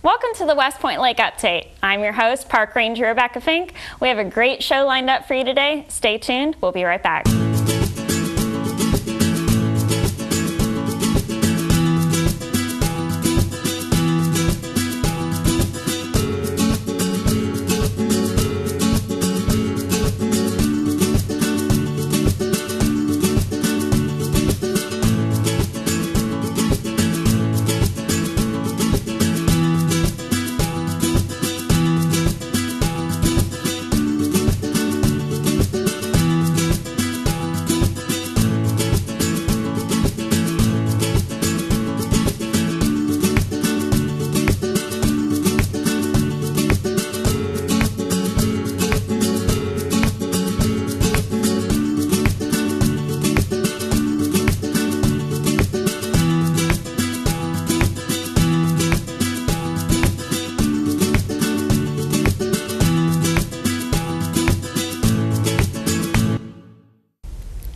Welcome to the West Point Lake Update. I'm your host, Park Ranger Rebecca Fink. We have a great show lined up for you today. Stay tuned. We'll be right back.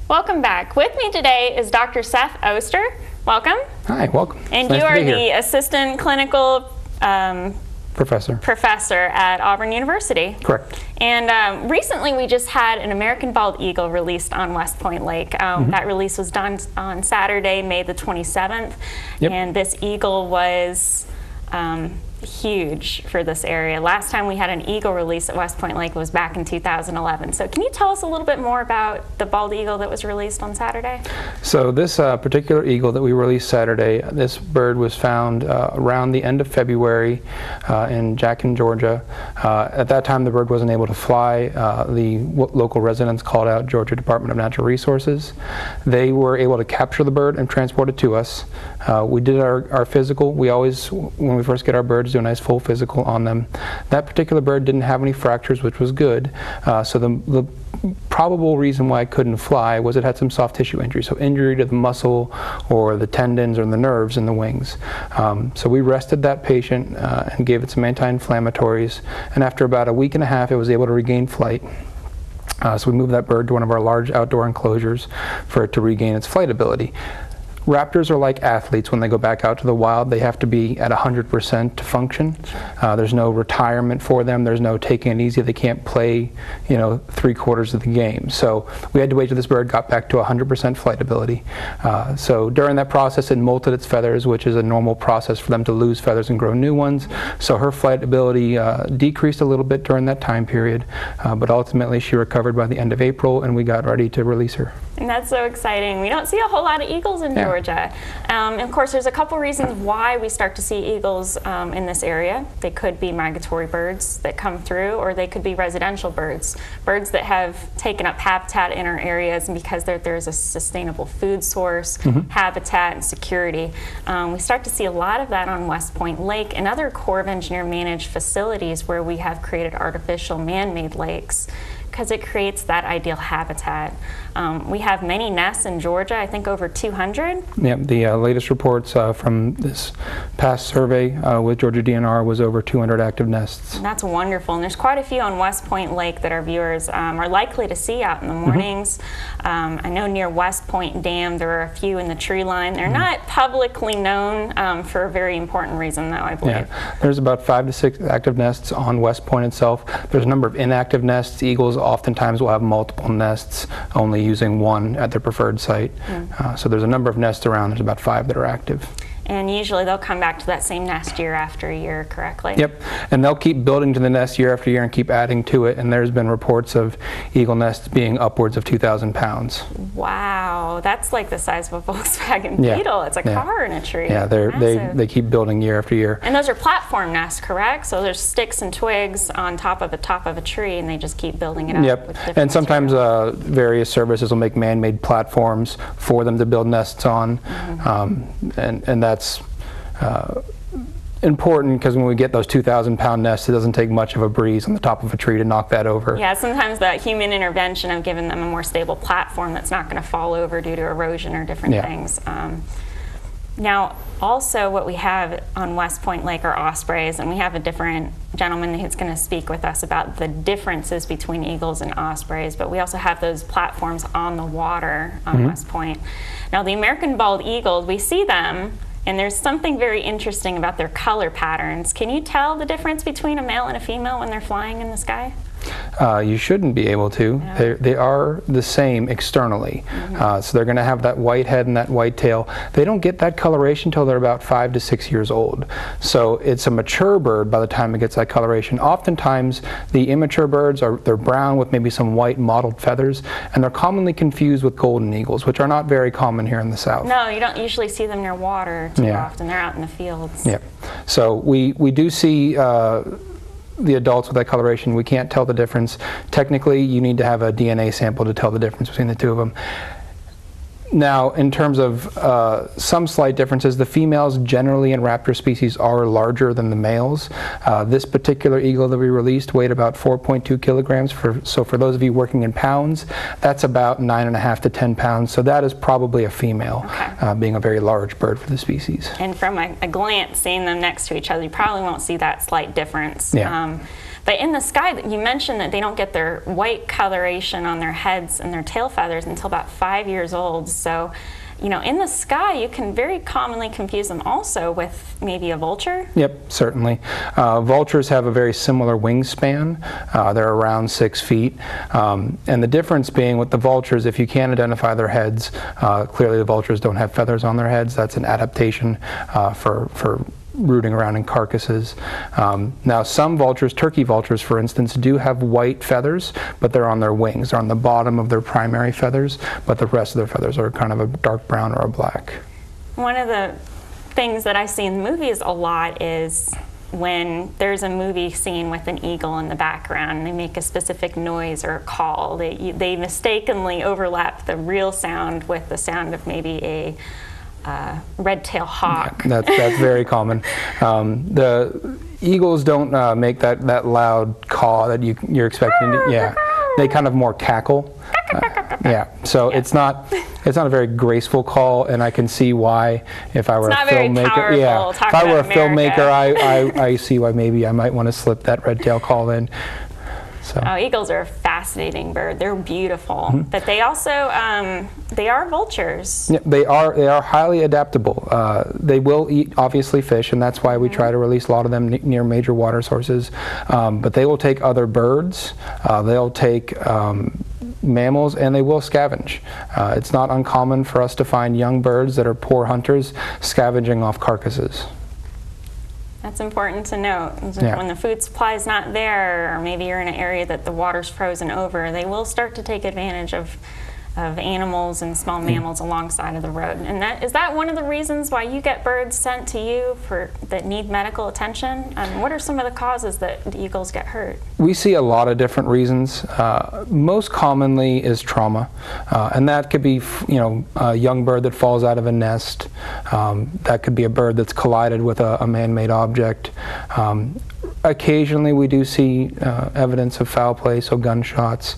Welcome back. With me today is Dr. Seth Oster. Welcome. Hi, welcome. And you are the Assistant Clinical Professor at Auburn University. Correct. And recently we just had an American bald eagle released on West Point Lake. That release was done on Saturday, May the 27th. Yep. And this eagle was huge for this area. Last time we had an eagle release at West Point Lake was back in 2011. So can you tell us a little bit more about the bald eagle that was released on Saturday? So this particular eagle that we released Saturday, this bird was found around the end of February in Jackson, Georgia. At that time the bird wasn't able to fly. The local residents called out Georgia Department of Natural Resources. They were able to capture the bird and transport it to us. We did our physical. We always, when we first get our birds, do a nice full physical on them. That particular bird didn't have any fractures, which was good. So the probable reason why it couldn't fly was it had some soft tissue injury, so injury to the muscle or the tendons or the nerves in the wings. So we rested that patient and gave it some anti-inflammatories, and after about a week and a half it was able to regain flight. So we moved that bird to one of our large outdoor enclosures for it to regain its flight ability. Raptors are like athletes. When they go back out to the wild, they have to be at 100% to function. There's no retirement for them. There's no taking it easy. They can't play, 3/4 of the game. So we had to wait till this bird got back to 100% flight ability. So during that process, it molted its feathers, which is a normal process for them to lose feathers and grow new ones. So her flight ability decreased a little bit during that time period, but ultimately she recovered by the end of April, and we got ready to release her. And that's so exciting. We don't see a whole lot of eagles in Georgia. And of course, there's a couple reasons why we start to see eagles in this area. They could be migratory birds that come through, or they could be residential birds, birds that have taken up habitat in our areas, and because there's a sustainable food source, habitat, and security. We start to see a lot of that on West Point Lake and other Corps of Engineer managed facilities where we have created artificial man-made lakes, because it creates that ideal habitat. We have many nests in Georgia, I think over 200. Yeah, the latest reports from this past survey with Georgia DNR was over 200 active nests. And that's wonderful, and there's quite a few on West Point Lake that our viewers are likely to see out in the mornings. I know near West Point Dam there are a few in the tree line. They're not publicly known for a very important reason though, I believe. Yeah, there's about 5 to 6 active nests on West Point itself. There's a number of inactive nests. Eagles oftentimes will have multiple nests, only using one at their preferred site. So there's a number of nests around. There's about 5 that are active. And usually they'll come back to that same nest year after year, correctly? Yep, and they'll keep building to the nest year after year and keep adding to it, and there's been reports of eagle nests being upwards of 2,000 pounds. Wow, that's like the size of a Volkswagen Beetle. It's a car in a tree. Yeah, they keep building year after year. And those are platform nests, correct? So there's sticks and twigs on top of a tree, and they just keep building it up. Yep, with different and sometimes various services will make man-made platforms for them to build nests on, and that's important, because when we get those 2,000-pound nests, it doesn't take much of a breeze on the top of a tree to knock that over. Yeah, sometimes that human intervention of giving them a more stable platform that's not going to fall over due to erosion or different things. Now, also what we have on West Point Lake are ospreys, and we have a different gentleman who's going to speak with us about the differences between eagles and ospreys, but we also have those platforms on the water on West Point. Now, the American bald eagle, we see them And there's something very interesting about their color patterns. Can you tell the difference between a male and a female when they're flying in the sky? You shouldn't be able to. No. They are the same externally. So they're going to have that white head and that white tail. They don't get that coloration until they're about 5 to 6 years old. So it's a mature bird by the time it gets that coloration. Oftentimes the immature birds they're brown with maybe some white mottled feathers, and they're commonly confused with golden eagles, which are not very common here in the South. No, you don't usually see them near water too often. They're out in the fields. Yeah. So we do see the adults with that coloration. We can't tell the difference. Technically, you need to have a DNA sample to tell the difference between the two of them. Now, in terms of some slight differences, the females generally in raptor species are larger than the males. This particular eagle that we released weighed about 4.2 kilograms. So for those of you working in pounds, that's about 9.5 to 10 pounds. So that is probably a female, being a very large bird for the species. And from a glance, seeing them next to each other, you probably won't see that slight difference. Yeah. But in the sky, you mentioned that they don't get their white coloration on their heads and their tail feathers until about 5 years old. So, you know, in the sky, you can very commonly confuse them also with maybe a vulture. Yep, certainly. Vultures have a very similar wingspan. They're around 6 feet. And the difference being with the vultures, if you can't identify their heads, clearly the vultures don't have feathers on their heads. That's an adaptation for rooting around in carcasses. Now some vultures, turkey vultures for instance, do have white feathers, but they're on their wings. They're on the bottom of their primary feathers, but the rest of their feathers are kind of a dark brown or a black. One of the things that I see in movies a lot is when there's a movie scene with an eagle in the background and they make a specific noise or a call, they mistakenly overlap the real sound with the sound of maybe a red-tailed hawk. Yeah, that's very common. The eagles don't make that loud call that you're expecting. Yeah, they kind of more cackle. Yeah, so it's not a very graceful call, and I can see why. If I were a filmmaker, if I were a filmmaker, I see why maybe I might want to slip that red-tailed call in. So. Oh, eagles are a fascinating bird. They're beautiful, but they also they are vultures. Yeah, they are highly adaptable. They will eat obviously fish, and that's why we try to release a lot of them near major water sources. But they will take other birds. They'll take mammals, and they will scavenge. It's not uncommon for us to find young birds that are poor hunters scavenging off carcasses. That's important to note. Yeah. When the food supply is not there, or maybe you're in an area that the water's frozen over, they will start to take advantage of animals and small mammals alongside of the road. And is that one of the reasons why you get birds sent to you that need medical attention? What are some of the causes that the eagles get hurt? We see a lot of different reasons. Most commonly is trauma, and that could be a young bird that falls out of a nest. That could be a bird that's collided with a man-made object. Occasionally we do see evidence of foul play, so gunshots.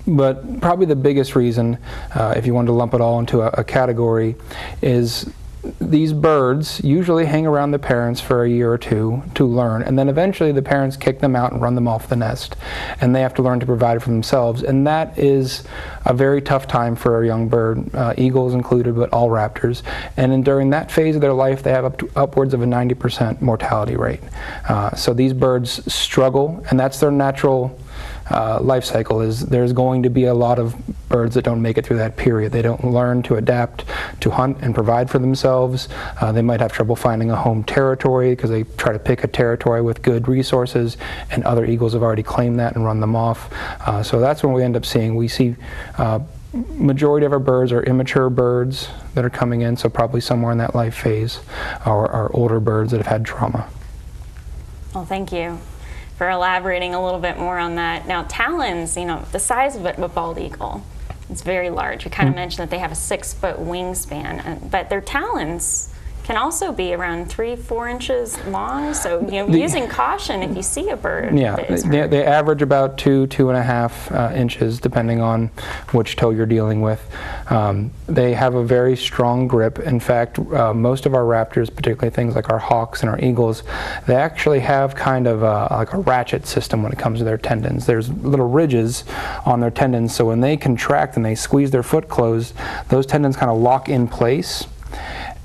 But probably the biggest reason, if you wanted to lump it all into a category, is these birds usually hang around the parents for a year or two to learn, and then eventually the parents kick them out and run them off the nest, and they have to learn to provide for themselves, and that is a very tough time for a young bird, eagles included, but all raptors. And during that phase of their life, they have upwards of a 90% mortality rate. So these birds struggle, and that's their natural life cycle. There's going to be a lot of birds that don't make it through that period. They don't learn to adapt to hunt and provide for themselves. They might have trouble finding a home territory because they try to pick a territory with good resources, and other eagles have already claimed that and run them off. So that's when we end up seeing, we see majority of our birds are immature birds that are coming in, so probably somewhere in that life phase, are older birds that have had trauma. Well, thank you for elaborating a little bit more on that. Now, talons, the size of a bald eagle, it's very large. You kind of mentioned that they have a 6-foot wingspan, but their talons can also be around 3-4 inches long. So, using caution if you see a bird. Yeah, they average about 2.5 inches, depending on which toe you're dealing with. They have a very strong grip. In fact, most of our raptors, particularly things like our hawks and our eagles, they actually have kind of like a ratchet system when it comes to their tendons. There's little ridges on their tendons, so when they contract and they squeeze their foot closed, those tendons kind of lock in place.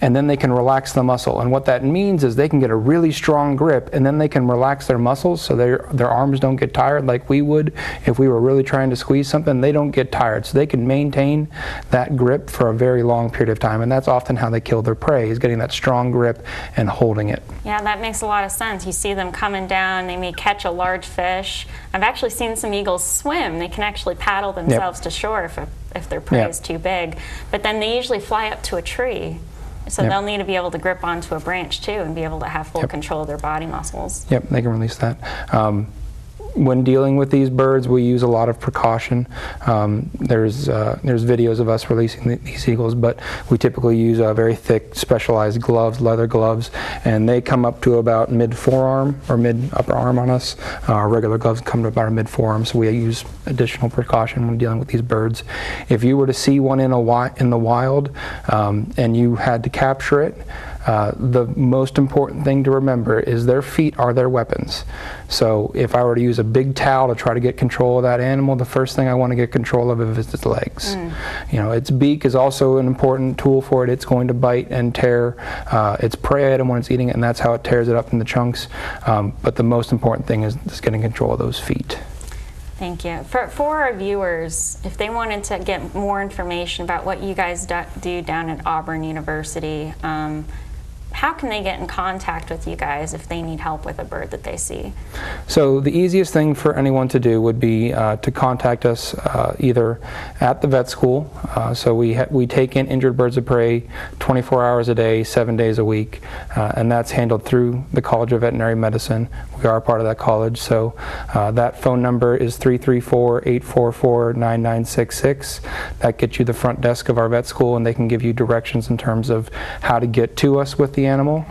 and then they can relax the muscle. And what that means is they can get a really strong grip, and then they can relax their muscles so their arms don't get tired like we would if we were really trying to squeeze something. They don't get tired, so they can maintain that grip for a very long period of time, and that's often how they kill their prey, is getting that strong grip and holding it. Yeah, that makes a lot of sense. You see them coming down, they may catch a large fish. I've actually seen some eagles swim. They can actually paddle themselves to shore if their prey is too big, but then they usually fly up to a tree. So they'll need to be able to grip onto a branch too and be able to have full control of their body muscles. Yep, they can release that. When dealing with these birds, we use a lot of precaution. There's videos of us releasing these eagles, but we typically use very thick, specialized gloves, leather gloves, and they come up to about mid-forearm or mid-upper arm on us. Our regular gloves come to about our mid-forearm, so we use additional precaution when dealing with these birds. If you were to see one in the wild and you had to capture it, the most important thing to remember is their feet are their weapons. So if I were to use a big towel to try to get control of that animal, the first thing I want to get control of is its legs. You know, its beak is also an important tool for it. It's going to bite and tear its prey item when it's eating it, and that's how it tears it up into chunks. But the most important thing is just getting control of those feet. Thank you. For our viewers, if they wanted to get more information about what you guys do down at Auburn University, how can they get in contact with you guys if they need help with a bird that they see? So the easiest thing for anyone to do would be to contact us either at the vet school. So we take in injured birds of prey 24 hours a day, 7 days a week, and that's handled through the College of Veterinary Medicine. We are part of that college, so that phone number is 334-844-9966. That gets you the front desk of our vet school, and they can give you directions in terms of how to get to us with the animal.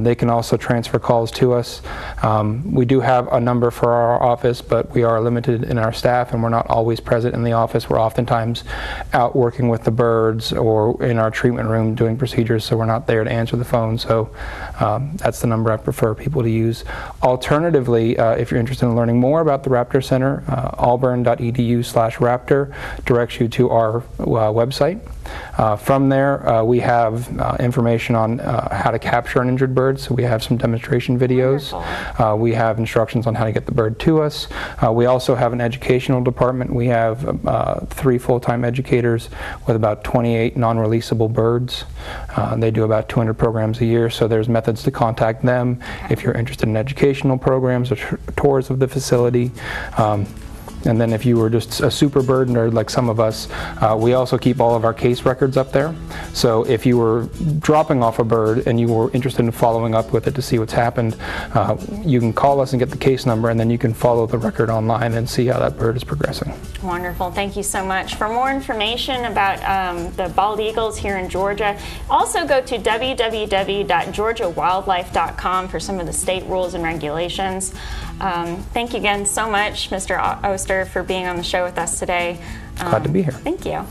They can also transfer calls to us. We do have a number for our office, but we are limited in our staff, and we're not always present in the office. We're oftentimes out working with the birds or in our treatment room doing procedures, so we're not there to answer the phone. So that's the number I prefer people to use. Alternatively, if you're interested in learning more about the Raptor Center, auburn.edu/raptor directs you to our website. From there, we have information on how to capture an injured bird, so we have some demonstration videos. We have instructions on how to get the bird to us. We also have an educational department. We have 3 full-time educators with about 28 non-releasable birds. They do about 200 programs a year, so there's methods to contact them if you're interested in educational programs or tours of the facility. And then if you were just a super bird nerd like some of us, we also keep all of our case records up there. So if you were dropping off a bird and you were interested in following up with it to see what's happened, you can call us and get the case number, and then you can follow the record online and see how that bird is progressing. Wonderful. Thank you so much. For more information about the bald eagles here in Georgia, also go to www.georgiawildlife.com for some of the state rules and regulations. Thank you again so much, Mr. Oster, for being on the show with us today. Glad to be here. Thank you.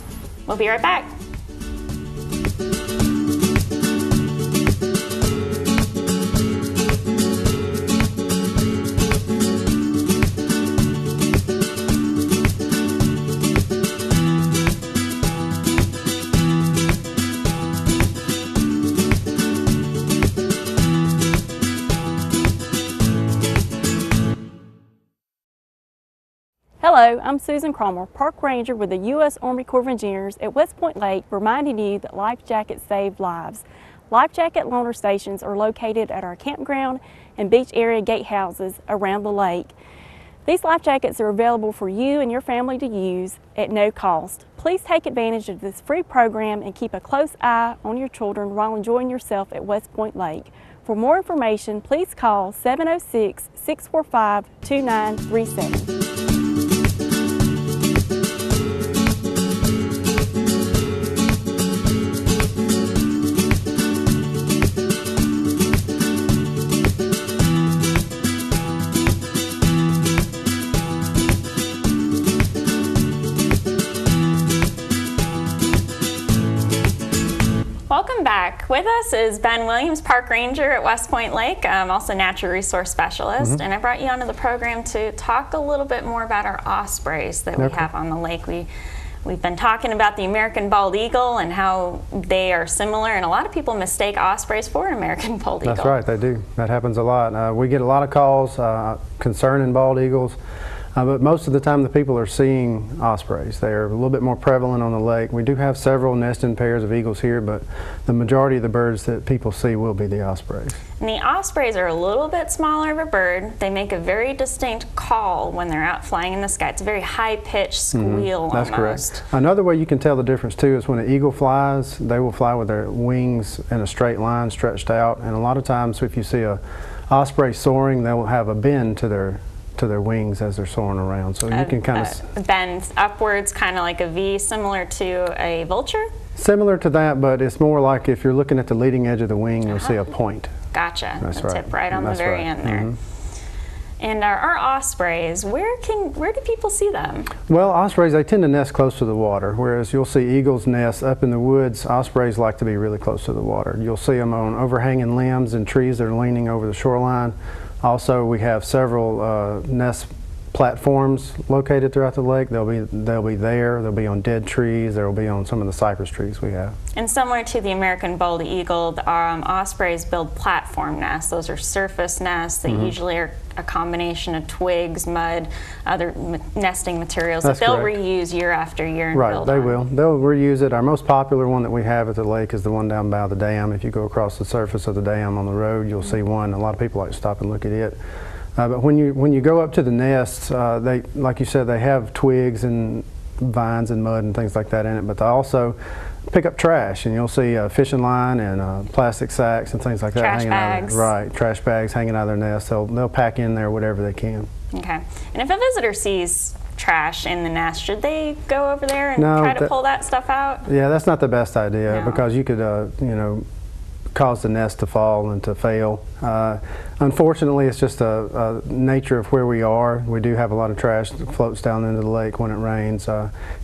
We'll be right back. Hello, I'm Susan Cromer, Park Ranger with the U.S. Army Corps of Engineers at West Point Lake, reminding you that life jackets save lives. Life jacket loaner stations are located at our campground and beach area gatehouses around the lake. These life jackets are available for you and your family to use at no cost. Please take advantage of this free program and keep a close eye on your children while enjoying yourself at West Point Lake. For more information, please call 706-645-2937. Welcome back. With us is Ben Williams, Park Ranger at West Point Lake, also Natural Resource Specialist, and I brought you onto the program to talk a little bit more about our ospreys that we have on the lake. We've been talking about the American bald eagle and how they are similar, and a lot of people mistake ospreys for an American bald eagle. That's right, they do. That happens a lot. We get a lot of calls concerning bald eagles, but most of the time the people are seeing ospreys. They're a little bit more prevalent on the lake. We do have several nesting pairs of eagles here, but the majority of the birds that people see will be the ospreys. And the ospreys are a little bit smaller of a bird. They make a very distinct call when they're out flying in the sky. It's a very high-pitched squeal That's almost. correct. Another way you can tell the difference too is when an eagle flies, they will fly with their wings in a straight line stretched out, and a lot of times if you see a osprey soaring, they will have a bend to their wings as they're soaring around. So you can kind of bend upwards, kind of like a V, similar to a vulture? Similar to that, but it's more like if you're looking at the leading edge of the wing, you'll see a point. Gotcha. That's the right. tip right on That's the very right. end there. And our ospreys, where do people see them? Well, ospreys, they tend to nest close to the water, whereas you'll see eagles nest up in the woods. Ospreys like to be really close to the water. You'll see them on overhanging limbs and trees that are leaning over the shoreline. Also, we have several nest platforms located throughout the lake. They'll be there. They'll be on dead trees. They'll be on some of the cypress trees we have. And similar to the American bald eagle, the ospreys build platform nests. Those are surface nests that usually are a combination of twigs, mud, other nesting materials That's that they'll correct. reuse year after year. And Right, build they on. will. They'll reuse it. Our most popular one that we have at the lake is the one down by the dam. If you go across the surface of the dam on the road, you'll see one. A lot of people like to stop and look at it. But when you go up to the nests, they, like you said, they have twigs and vines and mud and things like that in it, but they also pick up trash, and you'll see fishing line and plastic sacks and things like that Trash hanging bags. out. Right, trash bags hanging out of their nests. They'll pack in there whatever they can. Okay. And if a visitor sees trash in the nest, should they go over there and No, try to pull that stuff out? Yeah, that's not the best idea No. because you could, you know, cause the nest to fall and to fail. Unfortunately, it's just a nature of where we are. We do have a lot of trash that floats down into the lake when it rains.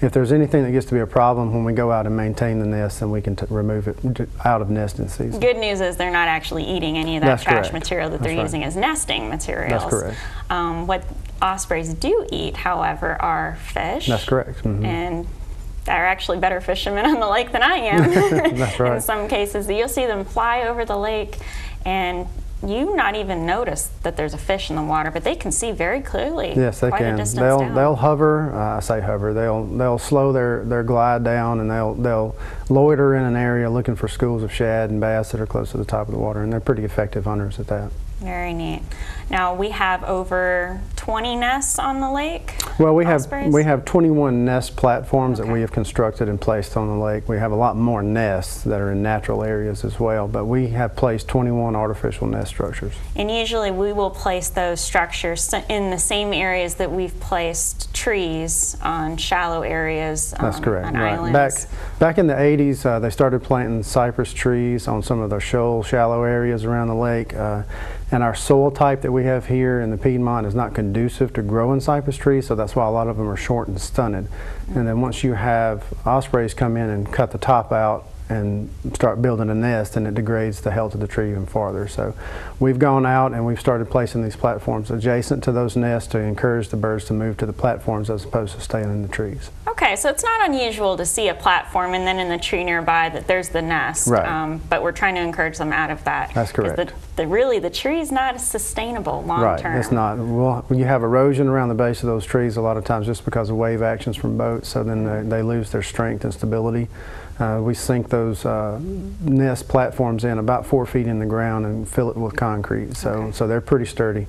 If there's anything that gets to be a problem when we go out and maintain the nest, then we can remove it out of nesting season. Good news is they're not actually eating any of that That's trash correct. material that That's they're right. using as nesting materials. That's correct. What ospreys do eat, however, are fish. That's correct. And they're actually better fishermen on the lake than I am. That's right. In some cases, you'll see them fly over the lake and you not even notice that there's a fish in the water, but they can see very clearly. Yes, they quite can. A distance They'll down. hover. I say hover. They'll slow their glide down, and they'll loiter in an area looking for schools of shad and bass that are close to the top of the water, and they're pretty effective hunters at that. Very neat. Now we have over 20 nests on the lake. Well, we Ospreys? have 21 nest platforms that Okay. we have constructed and placed on the lake. We have a lot more nests that are in natural areas as well, but we have placed 21 artificial nest structures. And usually we will place those structures in the same areas that we've placed trees on shallow areas. That's correct. On Right. islands. Back in the 80s, they started planting cypress trees on some of the shoal, shallow areas around the lake. And our soil type that we have here in the Piedmont is not conducive to growing cypress trees, so that's why a lot of them are short and stunted. And then once you have ospreys come in and cut the top out and start building a nest, and it degrades the health of the tree even farther. So we've gone out and we've started placing these platforms adjacent to those nests to encourage the birds to move to the platforms as opposed to staying in the trees. Okay, so it's not unusual to see a platform and then in the tree nearby that there's the nest. Right. But we're trying to encourage them out of that. That's 'Cause correct. Really, the tree is not sustainable long Right, term. it's not. Well, you have erosion around the base of those trees a lot of times just because of wave actions from boats, so then they lose their strength and stability. We sink those nest platforms in about 4 feet in the ground and fill it with concrete, so they're pretty sturdy.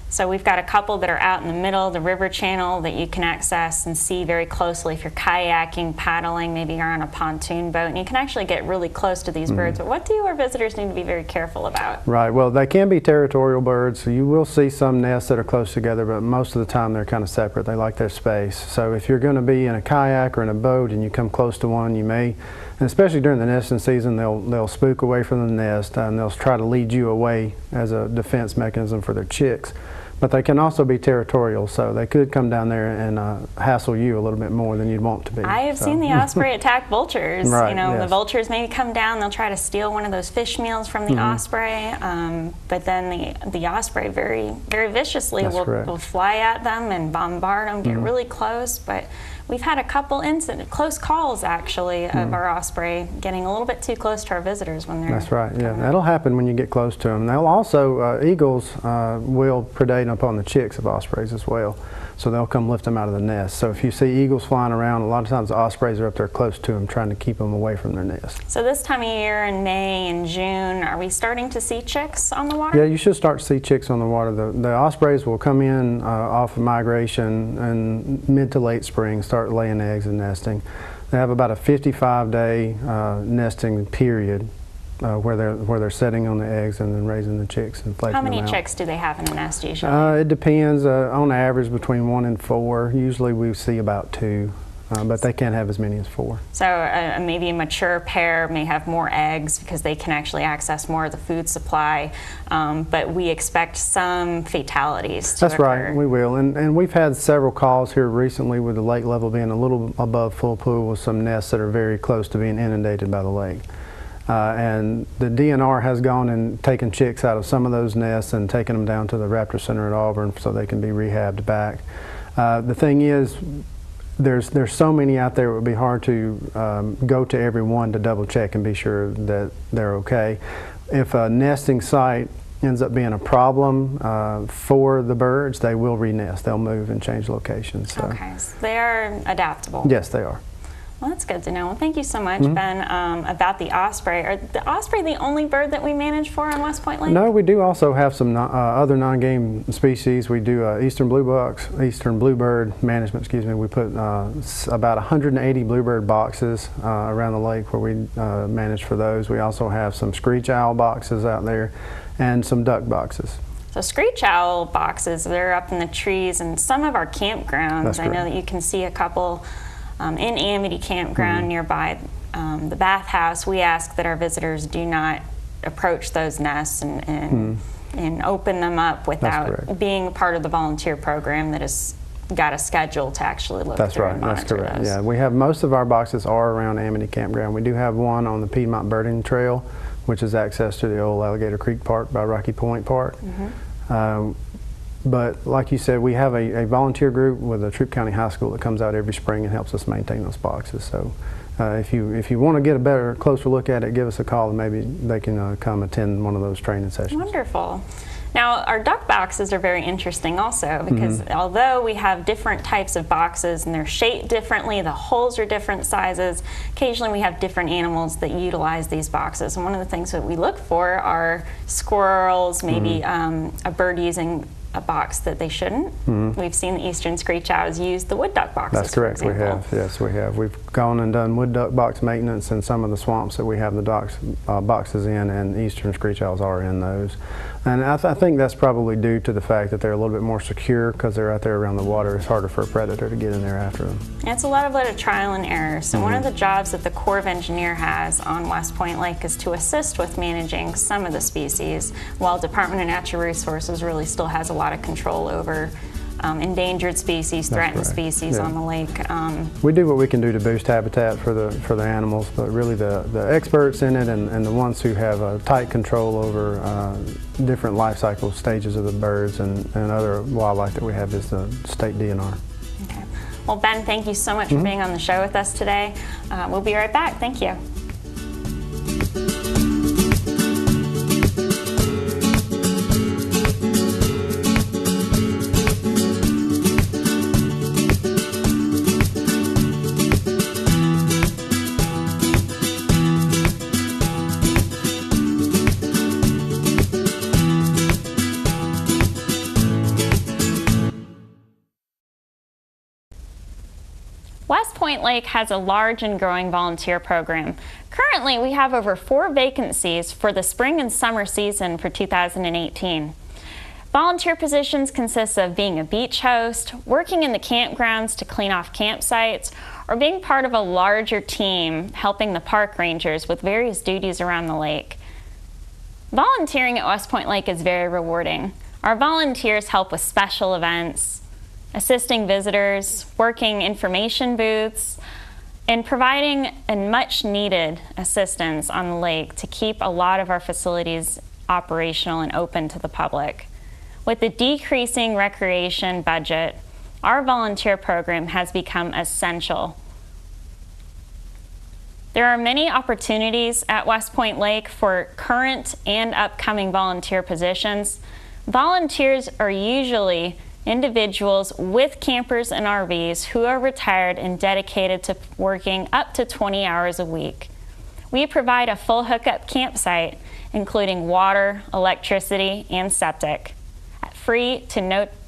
So we've got a couple that are out in the middle of the river channel that you can access and see very closely if you're kayaking, paddling, maybe you're on a pontoon boat, and you can actually get really close to these birds. But what do our visitors need to be very careful about? Right, well, they can be territorial birds, so you will see some nests that are close together, but most of the time they're kind of separate. They like their space. So if you're going to be in a kayak or in a boat and you come close to one, you may, and especially during the nesting season, they'll spook away from the nest and they'll try to lead you away as a defense mechanism for their chicks. But they can also be territorial, so they could come down there and hassle you a little bit more than you'd want to be. I have seen the osprey attack vultures. Right, you know, yes. the vultures maybe come down, they'll try to steal one of those fish meals from the osprey, but then the osprey very viciously will fly at them and bombard them, get really close. But we've had a couple close calls actually of our osprey getting a little bit too close to our visitors when they're. That's right. Yeah, that'll happen when you get close to them. They'll also eagles will predate upon the chicks of ospreys as well, so they'll come lift them out of the nest. So if you see eagles flying around, a lot of times the ospreys are up there close to them, trying to keep them away from their nest. So this time of year in May and June, are we starting to see chicks on the water? Yeah, you should start to see chicks on the water. The ospreys will come in off of migration in mid to late spring, start laying eggs and nesting. They have about a 55-day nesting period where they're setting on the eggs and then raising the chicks and flaking them out. How many chicks do they have in a nest usually? It depends. On average, between 1 and 4. Usually we see about 2. But they can have as many as 4. So maybe a mature pair may have more eggs because they can actually access more of the food supply, but we expect some fatalities to occur. That's right, we will. And we've had several calls here recently with the lake level being a little above full pool with some nests that are very close to being inundated by the lake. And the DNR has gone and taken chicks out of some of those nests and taken them down to the Raptor Center at Auburn so they can be rehabbed back. The thing is, there's so many out there, it would be hard to go to every one to double check and be sure that they're okay. If a nesting site ends up being a problem for the birds, they will re-nest. They'll move and change locations. So. Okay, so they are adaptable. Yes, they are. Well, that's good to know. Well, thank you so much, Ben, about the osprey. Are the osprey the only bird that we manage for on West Point Lake? No, we do also have some other non-game species. We do eastern bluebird management, excuse me. We put about 180 bluebird boxes around the lake where we manage for those. We also have some screech owl boxes out there and some duck boxes. So screech owl boxes, they're up in the trees and some of our campgrounds. I know that you can see a couple in Amity Campground nearby the bathhouse. We ask that our visitors do not approach those nests and open them up without being part of the volunteer program that has got a schedule to actually look through and monitor. That's correct. Those. Yeah, we have most of our boxes are around Amity Campground. We do have one on the Piedmont Birding Trail, which is access to the old Alligator Creek Park by Rocky Point Park. But like you said, we have a volunteer group with the Troup County High School that comes out every spring and helps us maintain those boxes. So if you want to get a closer look at it, give us a call and maybe they can come attend one of those training sessions. Wonderful. Now, our duck boxes are very interesting also because although we have different types of boxes and they're shaped differently, the holes are different sizes, occasionally we have different animals that utilize these boxes. And one of the things that we look for are squirrels, maybe a bird using a box that they shouldn't. We've seen the eastern screech owls use the wood duck boxes. That's correct, we have. Yes, we have. We've gone and done wood duck box maintenance in some of the swamps that we have the boxes in, and eastern screech owls are in those. And I think that's probably due to the fact that they're a little bit more secure because they're out there around the water. It's harder for a predator to get in there after them. It's a lot of trial and error. So one of the jobs that the Corps of Engineer has on West Point Lake is to assist with managing some of the species, while Department of Natural Resources really still has a lot of control over endangered species, threatened species on the lake. We do what we can do to boost habitat for the animals, but really the experts in it and the ones who have a tight control over different life cycle stages of the birds and other wildlife that we have is the state DNR. Okay. Well, Ben, thank you so much for being on the show with us today. We'll be right back. Thank you. West Point Lake has a large and growing volunteer program. Currently, we have over 4 vacancies for the spring and summer season for 2018. Volunteer positions consist of being a beach host, working in the campgrounds to clean off campsites, or being part of a larger team helping the park rangers with various duties around the lake. Volunteering at West Point Lake is very rewarding. Our volunteers help with special events, assisting visitors, working information booths, and providing a much needed assistance on the lake to keep a lot of our facilities operational and open to the public. With the decreasing recreation budget, our volunteer program has become essential. There are many opportunities at West Point Lake for current and upcoming volunteer positions. Volunteers are usually individuals with campers and RVs who are retired and dedicated to working up to 20 hours a week. We provide a full hookup campsite, including water, electricity, and septic,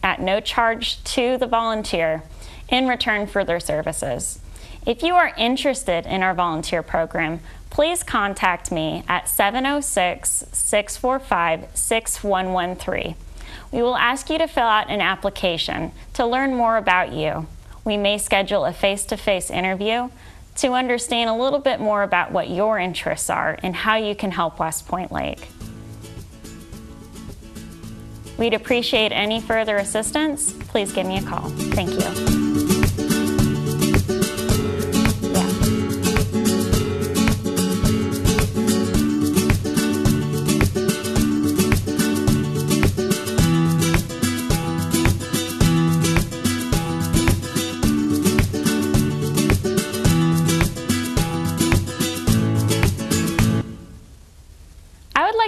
at no charge to the volunteer in return for their services. If you are interested in our volunteer program, please contact me at 706-645-6113. We will ask you to fill out an application to learn more about you. We may schedule a face-to-face interview to understand a little bit more about what your interests are and how you can help West Point Lake. We'd appreciate any further assistance. Please give me a call. Thank you.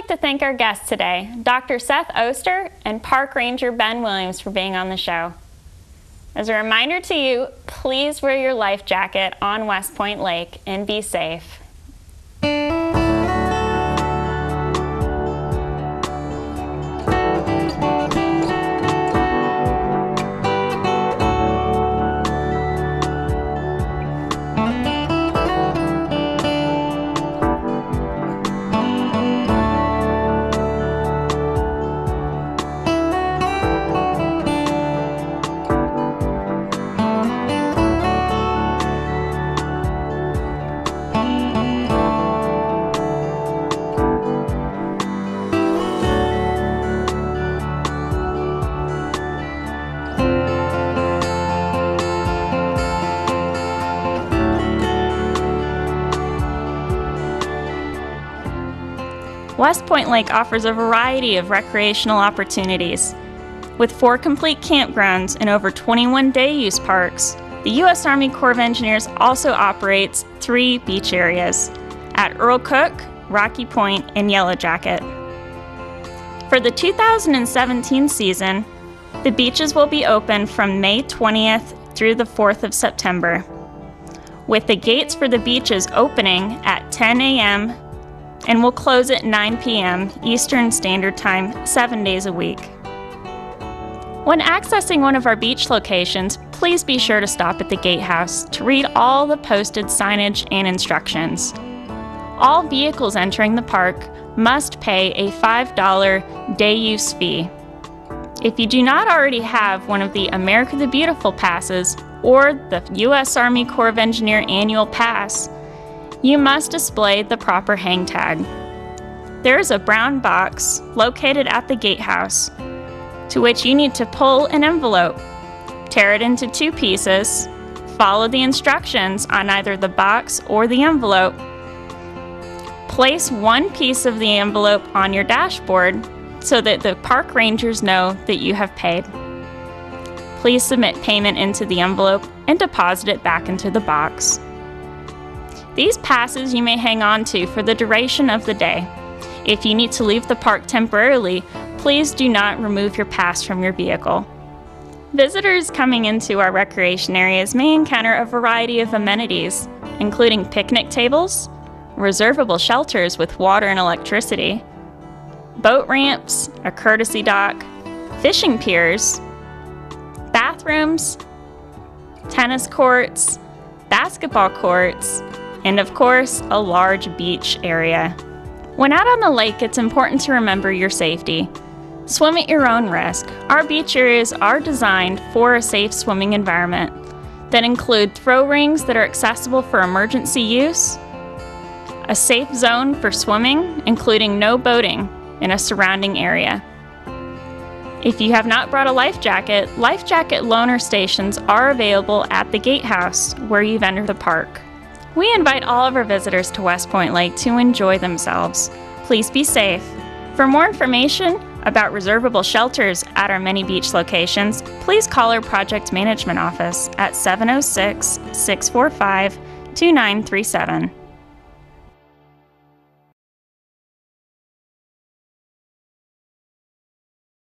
To thank our guests today, Dr. Seth Oster and Park Ranger Ben Williams, for being on the show. As a reminder to you, please wear your life jacket on West Point Lake and be safe. West Point Lake offers a variety of recreational opportunities. With 4 complete campgrounds and over 21 day-use parks, the U.S. Army Corps of Engineers also operates 3 beach areas at Earl Cook, Rocky Point, and Yellow Jacket. For the 2017 season, the beaches will be open from May 20th through the 4th of September, with the gates for the beaches opening at 10 a.m. and will close at 9 p.m. Eastern Standard Time 7 days a week. When accessing one of our beach locations, please be sure to stop at the gatehouse to read all the posted signage and instructions. All vehicles entering the park must pay a $5 day-use fee. If you do not already have one of the America the Beautiful passes or the U.S. Army Corps of Engineer annual pass, you must display the proper hang tag. There is a brown box located at the gatehouse to which you need to pull an envelope, tear it into 2 pieces, follow the instructions on either the box or the envelope, place 1 piece of the envelope on your dashboard so that the park rangers know that you have paid. Please submit payment into the envelope and deposit it back into the box. These passes you may hang on to for the duration of the day. If you need to leave the park temporarily, please do not remove your pass from your vehicle. Visitors coming into our recreation areas may encounter a variety of amenities, including picnic tables, reservable shelters with water and electricity, boat ramps, a courtesy dock, fishing piers, bathrooms, tennis courts, basketball courts, and of course, a large beach area. When out on the lake, it's important to remember your safety. Swim at your own risk. Our beach areas are designed for a safe swimming environment that include throw rings that are accessible for emergency use, a safe zone for swimming, including no boating in a surrounding area. If you have not brought a life jacket loaner stations are available at the gatehouse where you've entered the park. We invite all of our visitors to West Point Lake to enjoy themselves. Please be safe. For more information about reservable shelters at our many beach locations, please call our project management office at 706-645-2937.